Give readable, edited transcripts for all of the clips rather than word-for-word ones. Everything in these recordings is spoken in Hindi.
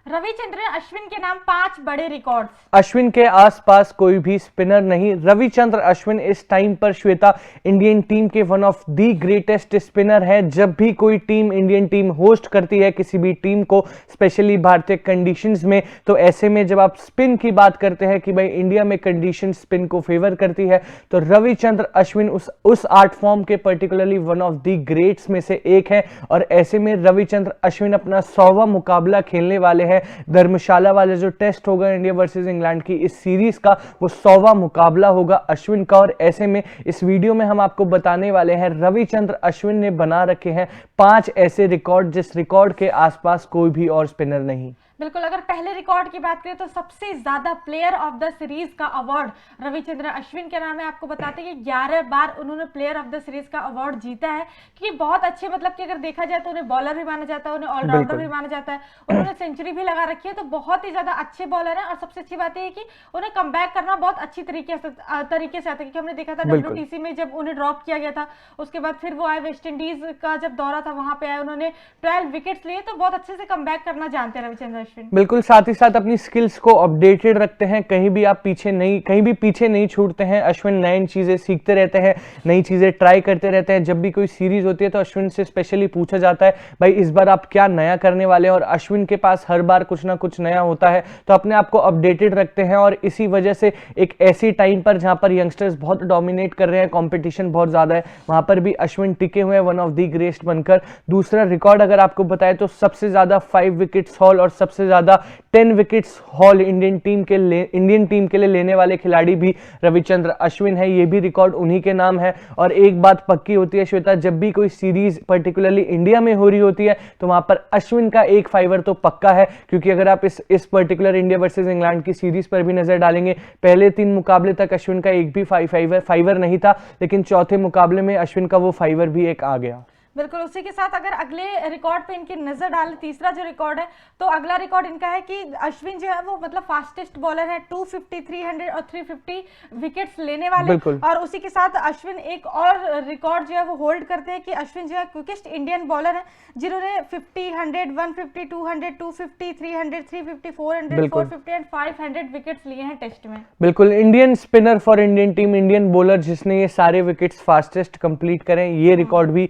रविचंद्रन अश्विन के नाम 5 बड़े रिकॉर्ड्स। अश्विन के आसपास कोई भी स्पिनर नहीं। रविचंद्र अश्विन इस टाइम पर श्वेता इंडियन टीम के one of the greatest spinner है। जब भी कोई टीम इंडियन टीम होस्ट करती है किसी भी टीम को, स्पेशली भारतीय कंडीशंस में, तो ऐसे में जब आप स्पिन की बात करते हैं कि भाई इंडिया में कंडीशन स्पिन को फेवर करती है, तो रविचंद्र अश्विन उस आर्ट फॉर्म के particularly one of the greats में से एक है। और ऐसे में रविचंद्र अश्विन अपना 100वां मुकाबला खेलने वाले हैं। धर्मशाला वाले जो टेस्ट होगा इंडिया वर्सेस इंग्लैंड की इस सीरीज का, वो 100वां मुकाबला होगा अश्विन का। और ऐसे में इस वीडियो में हम आपको बताने वाले हैं रविचंद्र अश्विन ने बना रखे हैं 5 ऐसे रिकॉर्ड जिस रिकॉर्ड के आसपास कोई भी और स्पिनर नहीं। बिल्कुल, अगर पहले रिकॉर्ड की बात करें तो सबसे ज्यादा प्लेयर ऑफ द सीरीज का अवार्ड रविचंद्रन अश्विन के नाम है। आपको बताते हैं कि 11 बार उन्होंने प्लेयर ऑफ द सीरीज का अवार्ड जीता है, क्योंकि बहुत अच्छे, मतलब कि अगर देखा जाए तो उन्हें बॉलर भी माना जाता है, उन्हें ऑलराउंडर भी माना जाता है। उन्होंने सेंचुरी भी लगा रखी है, तो बहुत ही ज्यादा अच्छे बॉलर है। और सबसे अच्छी बात यह है कि उन्हें कमबैक करना बहुत अच्छी तरीके से आता है, क्योंकि हमने देखा था WTC में जब उन्हें ड्रॉप किया गया था, उसके बाद फिर वो आए वेस्ट इंडीज का जब दौरा था, वहां पे आए, उन्होंने 12 विकेट्स लिए, तो बहुत अच्छे से कमबैक करना जानते हैं रविचंद्रन अश्विन। बिल्कुल, साथ ही साथ अपनी स्किल्स को अपडेटेड रखते हैं, कहीं भी पीछे नहीं छूटते हैं। अश्विन नई चीजें सीखते रहते हैं, नई चीजें ट्राई करते रहते हैं। जब भी कोई सीरीज होती है तो अश्विन से स्पेशली पूछा जाता है भाई इस बार आप क्या नया करने वाले हैं, और अश्विन के पास हर बार कुछ ना कुछ नया होता है, तो अपने आप को अपडेटेड रखते हैं। और इसी वजह से एक ऐसी टाइम पर जहां पर यंगस्टर्स बहुत डोमिनेट कर रहे हैं, कंपटीशन बहुत ज्यादा है, वहां पर भी अश्विन टिके हुए हैं वन ऑफ द ग्रेटेस्ट बनकर। दूसरा रिकॉर्ड अगर आपको बताएं तो सबसे ज्यादा 5 विकेट्स हॉल और सबसे ज्यादा 10 विकेट्स हॉल इंडियन टीम के लिए लेने वाले खिलाड़ी भी रविचंद्र अश्विन है। ये भी रिकॉर्ड उन्हीं के नाम है। और एक बात पक्की होती है श्वेता, जब भी कोई सीरीज पर्टिकुलरली इंडिया में हो रही होती है तो वहां पर अश्विन का एक फाइवर तो पक्का है, क्योंकि अगर आप इस पर्टिकुलर इंडिया वर्सेस इंग्लैंड की सीरीज पर भी नजर डालेंगे, पहले 3 मुकाबले तक अश्विन का एक भी फाइवर नहीं था, लेकिन चौथे मुकाबले में अश्विन का वो फाइवर भी एक आ गया। बिल्कुल, उसी के साथ अगर अगले रिकॉर्ड पे इनकी नजर डालें, तीसरा जो रिकॉर्ड है, तो अगला रिकॉर्ड इनका है कि अश्विन जो है वो मतलब फास्टेस्ट बॉलर है, 250, 300 और 350 विकेट्स लेने वाले। और उसी के साथ अश्विन एक और रिकॉर्ड जो है वो होल्ड करते हैं कि अश्विन जो है क्विकेस्ट इंडियन बॉलर है जिन्होंने 50, 100, 150, 200, 250, 300, 350, 400, 450 एंड 500 विकेट्स लिए हैं टेस्ट में। बिल्कुल, Indian spinner for Indian team, Indian bowler जिसने ये सारे विकेट्स फास्टेस्ट कंप्लीट करें, ये रिकॉर्ड भी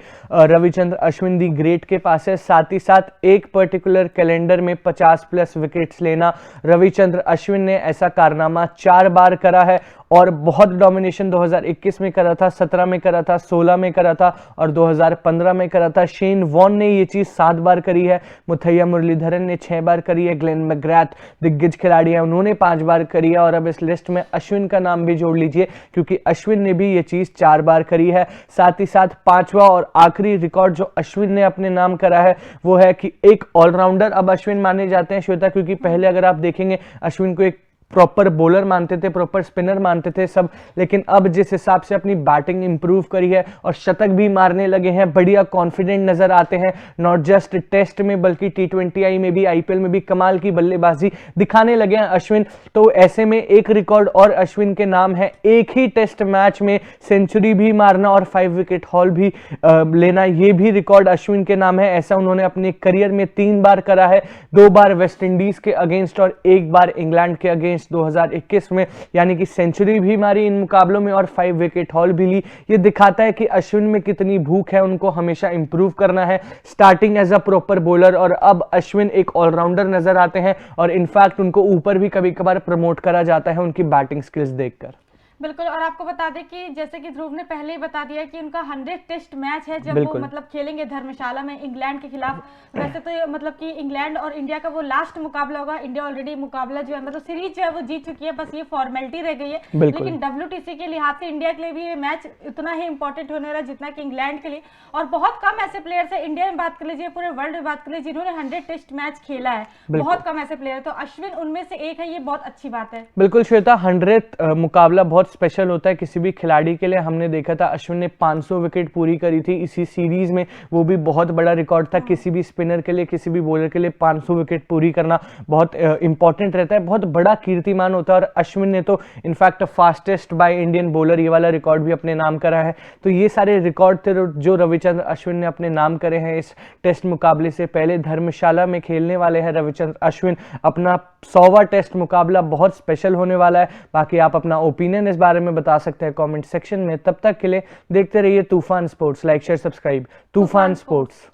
रविचंद्र अश्विन दी ग्रेट के पास है। साथ ही साथ एक पर्टिकुलर कैलेंडर में 50+ विकेट्स लेना, रविचंद्र अश्विन ने ऐसा कारनामा 4 बार करा है। और बहुत डोमिनेशन 2021 में करा था, 17 में करा था, 16 में करा था और 2015 में करा था। शेन वॉन ने ये चीज 7 बार करी है, मुथैया मुरलीधरन ने 6 बार करी है, ग्लेन मैकग्राथ दिग्गज खिलाड़ी है, उन्होंने 5 बार करी है। और अब इस लिस्ट में अश्विन का नाम भी जोड़ लीजिए, क्योंकि अश्विन ने भी ये चीज 4 बार करी है। साथ ही साथ 5वां और आखिरी रिकॉर्ड जो अश्विन ने अपने नाम करा है वो है कि एक ऑलराउंडर अब अश्विन माने जाते हैं श्वेता, क्योंकि पहले अगर आप देखेंगे अश्विन को एक प्रॉपर बॉलर मानते थे, प्रॉपर स्पिनर मानते थे सब, लेकिन अब जिस हिसाब से अपनी बैटिंग इंप्रूव करी है और शतक भी मारने लगे हैं, बढ़िया कॉन्फिडेंट नजर आते हैं, नॉट जस्ट टेस्ट में बल्कि T20I में भी, IPL में भी कमाल की बल्लेबाजी दिखाने लगे हैं अश्विन। तो ऐसे में एक रिकॉर्ड और अश्विन के नाम है, एक ही टेस्ट मैच में सेंचुरी भी मारना और 5 विकेट हॉल भी लेना, ये भी रिकॉर्ड अश्विन के नाम है। ऐसा उन्होंने अपने करियर में 3 बार करा है, 2 बार वेस्ट इंडीज के अगेंस्ट और 1 बार इंग्लैंड के अगेंस्ट 2021 में, यानी कि सेंचुरी भी मारी इन मुकाबलों में और 5 विकेट हॉल भी ली। ये दिखाता है कि अश्विन में कितनी भूख है, उनको हमेशा इंप्रूव करना है, starting as a proper bowler, और अब अश्विन एक ऑलराउंडर नजर आते हैं और इनफैक्ट उनको ऊपर भी कभी कभार प्रमोट करा जाता है उनकी बैटिंग स्किल्स देखकर। बिल्कुल, और आपको बता दें कि जैसे कि ध्रुव ने पहले ही बता दिया कि उनका 100 टेस्ट मैच है जब वो मतलब खेलेंगे धर्मशाला में इंग्लैंड के खिलाफ। वैसे तो मतलब कि इंग्लैंड और इंडिया का वो लास्ट मुकाबला होगा, इंडिया ऑलरेडी मुकाबला जो है मतलब सीरीज जो है वो जीत चुकी है, बस ये फॉर्मेलिटी रह गई है। लेकिन WTC के लिहाज से इंडिया के लिए भी ये मैच उतना ही इंपॉर्टेंट होने वाला जितना कि इंग्लैंड के लिए। और बहुत कम ऐसे प्लेयर्स है, इंडिया में बात कर लीजिए, पूरे वर्ल्ड में बात कर लीजिए, जिन्होंने 100 टेस्ट मैच खेला है, बहुत कम ऐसे प्लेयर, तो अश्विन उनमें से एक है, ये बहुत अच्छी बात है। बिल्कुल श्वेता, 100 मुकाबला बहुत बहुत स्पेशल होता है किसी भी खिलाड़ी के लिए। हमने देखा था अश्विन ने 500 विकेट पूरी करी थी इसी सीरीज में, वो भी बहुत बड़ा रिकॉर्ड था। किसी भी स्पिनर के लिए, किसी भी बॉलर के लिए 500 विकेट पूरी करना बहुत इंपॉर्टेंट रहता है, बहुत बड़ा कीर्तिमान होता है। और अश्विन ने तो in fact fastest by Indian bowler ये वाला रिकॉर्ड भी अपने नाम करा है। तो ये सारे रिकॉर्ड थे जो रविचंद्र अश्विन ने अपने नाम करे हैं। इस टेस्ट मुकाबले से पहले धर्मशाला में खेलने वाले हैं रविचंद्र अश्विन। अपना 100वां टेस्ट मुकाबला बहुत स्पेशल होने वाला है। बाकी आप अपना ओपिनियन इस बारे में बता सकते हैं कमेंट सेक्शन में। तब तक के लिए देखते रहिए तूफान स्पोर्ट्स। Like share subscribe. तूफान स्पोर्ट्स।